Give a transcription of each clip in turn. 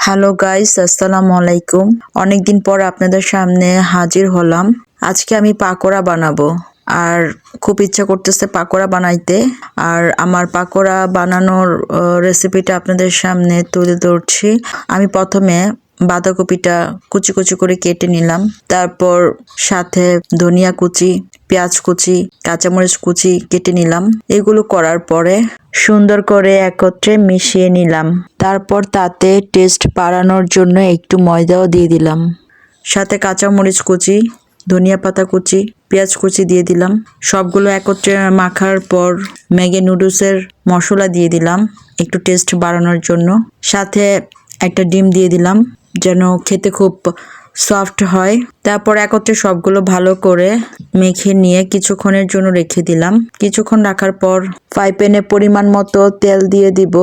Hello guys, আসসালামু আলাইকুম। অনেকদিন পর আপনাদের সামনে হাজির হলাম। আজকে আমি পাকোড়া বানাবো আর খুব ইচ্ছা করতেছে পাকোড়া বানাইতে। আর আমার পাকোড়া বানানোর রেসিপিটা আপনাদের সামনে তুলে ধরছি। আমি প্রথমে বাঁধাকপিটা কুচি কুচি করে কেটে নিলাম, তারপর সাথে ধনিয়া কুচি, পেঁয়াজ কুচি, কাঁচামরিচ কুচি কেটে নিলাম। এগুলো করার পরে সুন্দর করে একত্রে মিশিয়ে নিলাম। তারপর তাতে টেস্ট বাড়ানোর জন্য একটু ময়দাও দিয়ে দিলাম। সাথে কাঁচামরিচ কুচি, ধনিয়া পাতা কুচি, পেঁয়াজ কুচি দিয়ে দিলাম। সবগুলো একত্রে মাখার পর ম্যাগি নুডলসের মশলা দিয়ে দিলাম একটু টেস্ট বাড়ানোর জন্য। সাথে একটা ডিম দিয়ে দিলাম যেন খেতে খুব সফট হয়। তারপর একত্রে সবগুলো ভালো করে মেখে নিয়ে কিছুক্ষণের জন্য রেখে দিলাম। কিছুক্ষণ রাখার পর ফ্রাই প্যানে পরিমাণ মতো তেল দিয়ে দিব।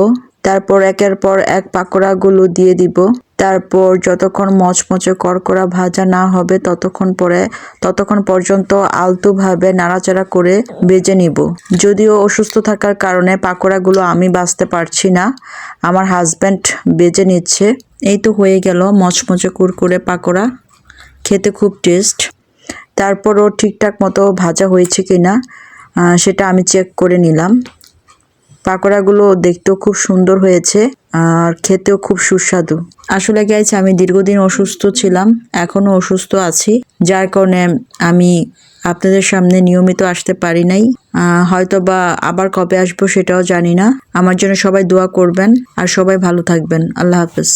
তারপর একের পর এক পাকোড়াগুলো দিয়ে দিব। তারপর যতক্ষণ মচমচে করকরা ভাজা না হবে ততক্ষণ পর্যন্ত আলতোভাবে নাড়াচাড়া করে ভেজে নিব। যদিও অসুস্থ থাকার কারণে পাকোড়াগুলো আমি ভাজতে পারছি না, আমার হাজব্যান্ড ভেজে নিচ্ছে। এই তো হয়ে গেল মচমচে কুরকুরে পাকোড়া, খেতে খুব টেস্ট। তারপরও ঠিকঠাক মতো ভাজা হয়েছে কিনা সেটা আমি চেক করে নিলাম। পাকোড়াগুলো দেখতেও খুব সুন্দর হয়েছে আর খেতেও খুব সুস্বাদু। আসলে গাইস, আমি দীর্ঘদিন অসুস্থ ছিলাম, এখনো অসুস্থ আছি, যার কারণে আমি আপনাদের সামনে নিয়মিত আসতে পারি নাই। হয়তো বা আবার কবে আসবো সেটাও জানি না। আমার জন্য সবাই দোয়া করবেন আর সবাই ভালো থাকবেন। আল্লাহ হাফেজ।